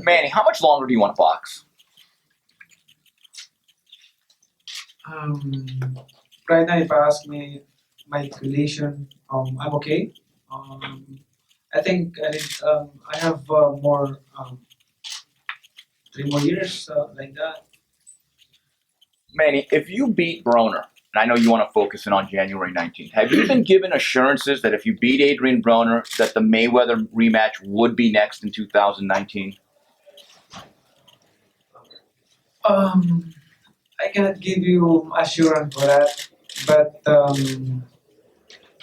Manny, how much longer do you want to box? Right now, if I ask me my relation, I'm okay. Um, I think I have more 3 more years like that. Manny, if you beat Broner, and I know you want to focus in on January 19th, have you been given assurances that if you beat Adrian Broner, that the Mayweather rematch would be next in 2019? Um, I cannot give you assurance for that, but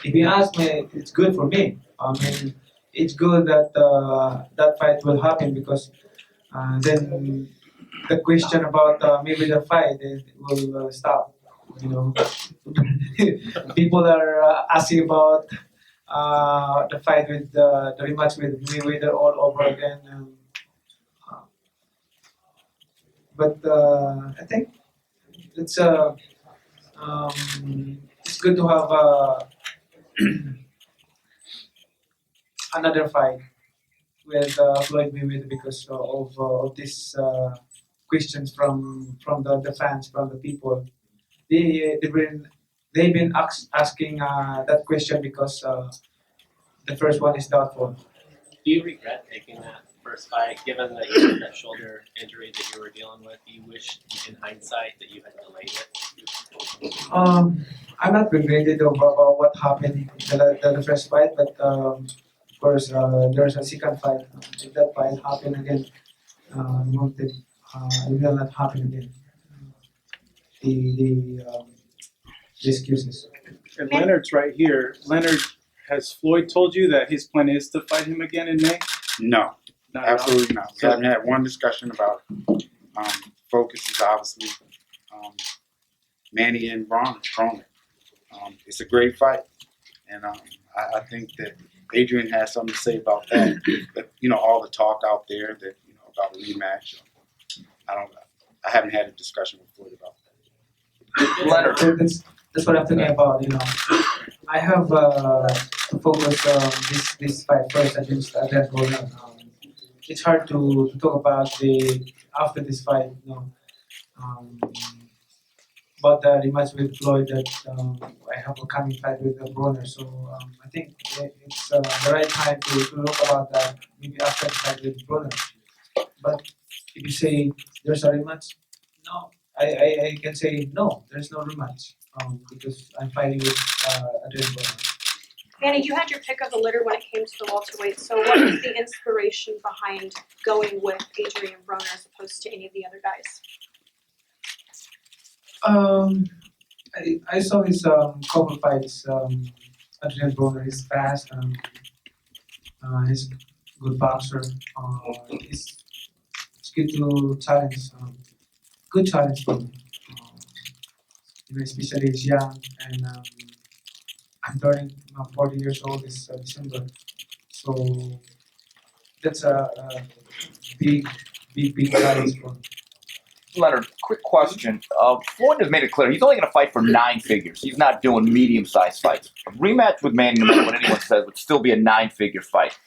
if you ask me, it's good for me. I mean, it's good that that fight will happen because then the question about maybe the fight will stop. You know, people are asking about the fight with the rematch with Mayweather all over again. Uh, but I think it's it's good to have another fight with Floyd Mayweather because of these questions from the fans, from the people. They've been asking that question because the first one is doubtful. Do you regret taking that first fight, given that you had that shoulder injury that you were dealing with? Do you wish, in hindsight, that you had delayed it? I'm not regretted about what happened in the first fight, but of course there's a second fight. If that fight happen again, it will not happen again. The excuses. And Leonard's right here. Leonard, has Floyd told you that his plan is to fight him again in May? No, Not at all? absolutely not. We haven't had one discussion about it. Focus is obviously Manny and Broner. It's a great fight, and I think that Adrian has something to say about that. But all the talk out there that about a rematch. I haven't had a discussion with Floyd about that. Leonard. That's what I'm thinking about. I have to focus on this fight first against Adrian Broner. It's hard to talk about the after this fight. Um, about the rematch with Floyd that I have a coming fight with Broner. So I think it's the right time to look about that maybe after the fight with Broner. But if you say there's a rematch, no, I can say no, there's no rematch because I'm fighting with Adrian Broner. Manny, you had your pick of the litter when it came to the welterweight. So what was the inspiration behind going with Adrian Broner as opposed to any of the other guys? I saw his couple fights. Adrian Broner is fast. He's a good boxer. It's good to challenge. Good challenge for me. Especially he's young and I'm turning 40 years old this December. So that's a big, big challenge for me. Leonard, quick question. Floyd has made it clear he's only going to fight for 9 figures. He's not doing medium-sized fights. A rematch with Manny, no matter what anyone says, would still be a 9-figure fight.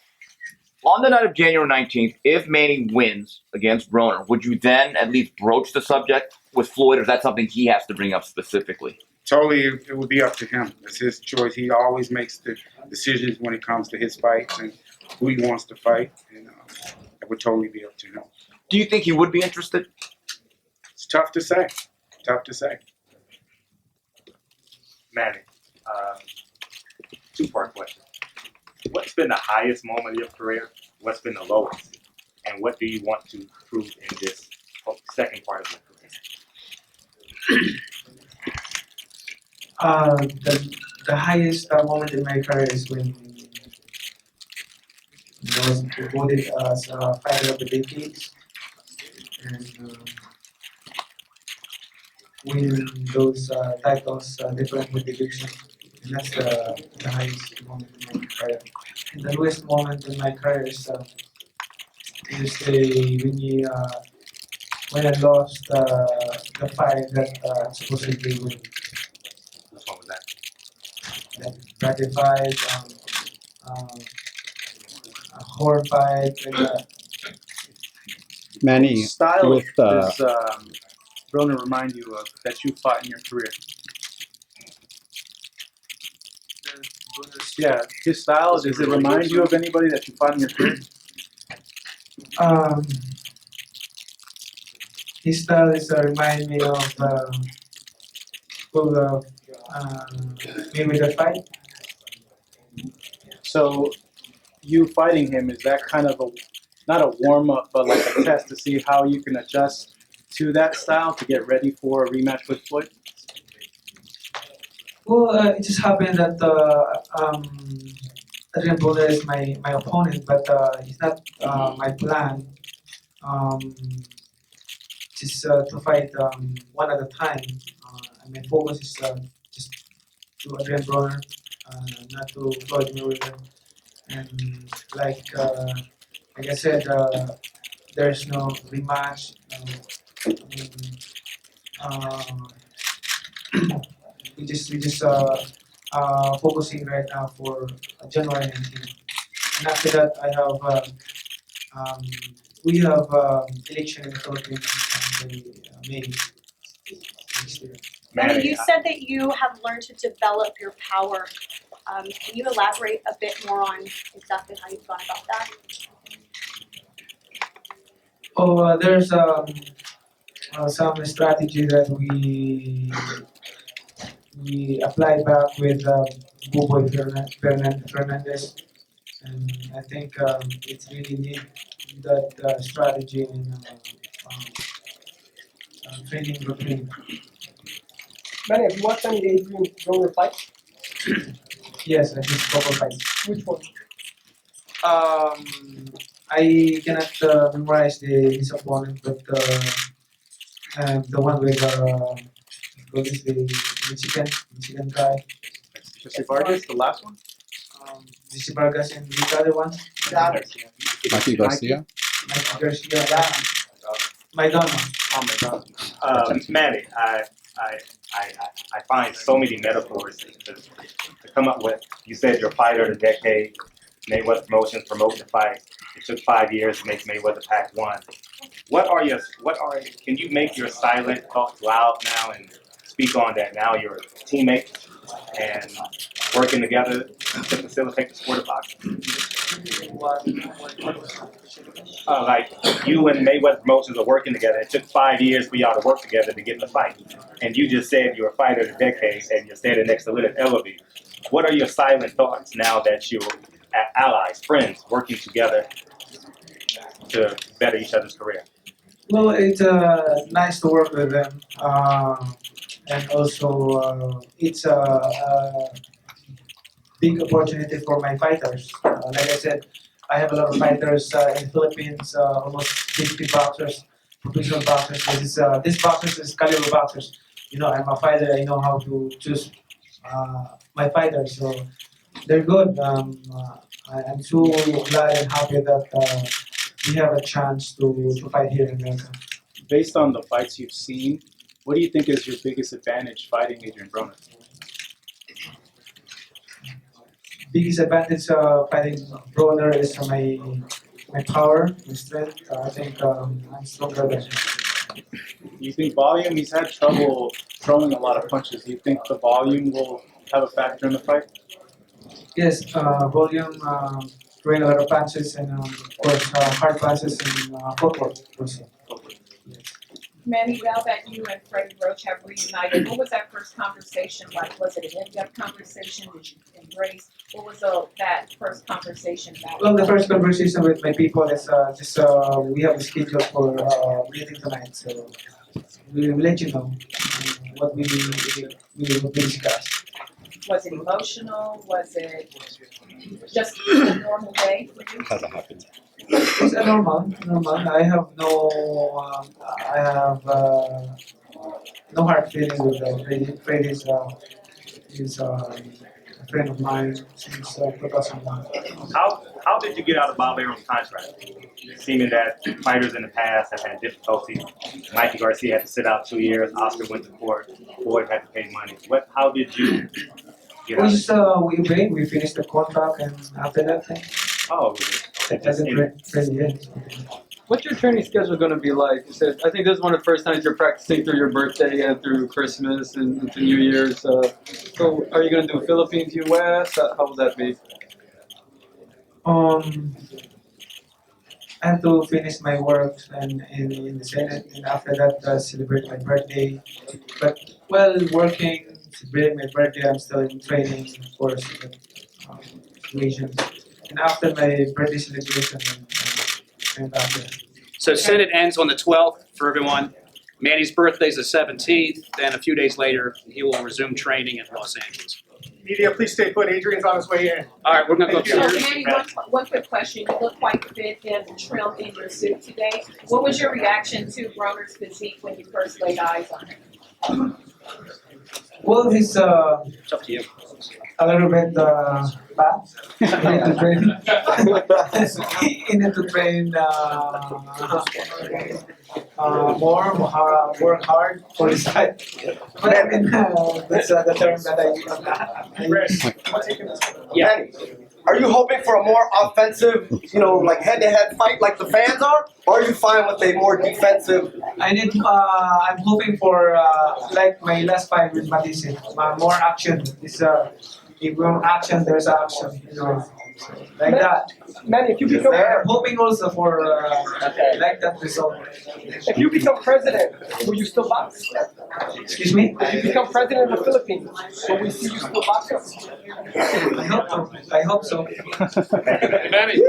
On the night of January 19th, if Manny wins against Broner, would you then at least broach the subject with Floyd, or is that something he has to bring up specifically? Totally, it would be up to him. It's his choice. He always makes the decisions when it comes to his fights and who he wants to fight, and it would totally be up to him. Do you think he would be interested? It's tough to say. Tough to say. Manny, two-part question. What's been the highest moment of your career? What's been the lowest? And what do you want to prove in this second part of your career? The highest moment in my career is when I was voted as a fighter of the decade and win those titles different motivation. And that's the highest moment in my career. And the lowest moment in my career is when I lost the fight that supposedly win. Which one was that? That fight, a horror fight, and Manny, style with does Broner remind you of that you fought in your career? Yeah, his style, does it remind you of anybody that you fought in your career? Um, his style is remind me of Mayweather fight. So you fighting him, is that kind of a, not a warm up, but like a test to see how you can adjust to that style to get ready for a rematch with Floyd? Well, it just happened that Adrian Broner is my opponent, but it's not my plan. Um, just to fight one at a time. And my focus is just to Adrian Broner, not to Floyd Mayweather. And like I said, there's no rematch. We just focusing right now for January 19th. And after that, I have um, we have election in the Philippines by May next year. Manny, you said that you have learned to develop your power. Can you elaborate a bit more on exactly how you've gone about that? Oh, there's some strategy that we applied back with Buboy Fernandez, and I think it's really need that strategy in training routine. Manny, have you watched any Adrian Broner fights? Yes, I just couple fights. Which one? I cannot memorize his opponent, but the one with what is the Mexican guy, Jesse Vargas, the last one? Jesse Vargas, and the other one, Mikey Garcia. Mikey Garcia, Maidana. Oh my God. Manny, I find so many metaphors to come up with. You said you're a fighter of the decade. Mayweather Promotions promote the fight. It took 5 years to make Mayweather Pack 1. Can you make your silent thoughts loud now and speak on that? Now you're teammates and working together to facilitate the sport of boxing. Like you and Mayweather Promotions are working together. It took 5 years for y'all to work together to get in the fight. And you just said you're a fighter of the decade and you're standing next to Little Ellaby. What are your silent thoughts now that you're allies, friends, working together to better each other's career? Well, it's nice to work with them, and also it's a big opportunity for my fighters. Like I said, I have a lot of fighters in the Philippines, almost 50 boxers, professional boxers. This boxers is caliber boxers. You know, I'm a fighter. I know how to choose my fighters, so they're good. I'm so glad and happy that we have a chance to fight here in America. Based on the fights you've seen, what do you think is your biggest advantage fighting Adrian Broner? Biggest advantage fighting Broner is my power, my strength. I think I'm stronger than him. You think volume? He's had trouble throwing a lot of punches. Do you think the volume will have a factor in the fight? Yes, volume, throwing a lot of punches, and of course hard punches and footwork also. Manny, now that you and Freddy Roach have reunited, what was that first conversation like? Was it an in-depth conversation? Did you embrace? What was that first conversation about? Well, the first conversation with my people is just we have a schedule for meeting tonight, so we will let you know what we discuss. Was it emotional? Was it just a normal day for you? Hasn't happened. It's a normal. I have no hard feeling with Freddy. Freddy is a friend of mine since 2001. How did you get out of Bob Arum's contract? Seeming that fighters in the past have had difficulty. Mikey Garcia had to sit out 2 years. Oscar went to court. Floyd had to pay money. How did you get out? We finished the contract, and after that, Oh, it doesn't really end. What's your training schedule going to be like? You said, I think this is one of the first times you're practicing through your birthday and through Christmas and into New Year's. So are you going to do Philippines, US? How will that be? I have to finish my work and in the Senate, and after that, celebrate my birthday. But while working, celebrating my birthday, I'm still in training, of course, um, situations. And after my birthday celebration, and after. So Senate ends on the 12th for everyone. Manny's birthday is the 17th. Then a few days later, he will resume training in Los Angeles. Media, please stay put. Adrian's on his way in. All right, we're going to go So upstairs. Manny, one quick question. You look quite fit and trimmed in your suit today. What was your reaction to Broner's physique when you first laid eyes on him? Well, he's It's up to you. a little bit fat. He need to train. He need to train more, work hard for his height. But I mean, that's the term that I use. Yeah. Manny, are you hoping for a more offensive, like head-to-head fight like the fans are? Or are you fine with a more defensive? I'm hoping for like my last fight with Matisse, more action. If we want action, there's action. Like that. Manny, if you become I'm hoping also for like that result. if you become president, will you still box? Excuse me? If you become president of the Philippines, will we see you still boxing? I hope so. Manny.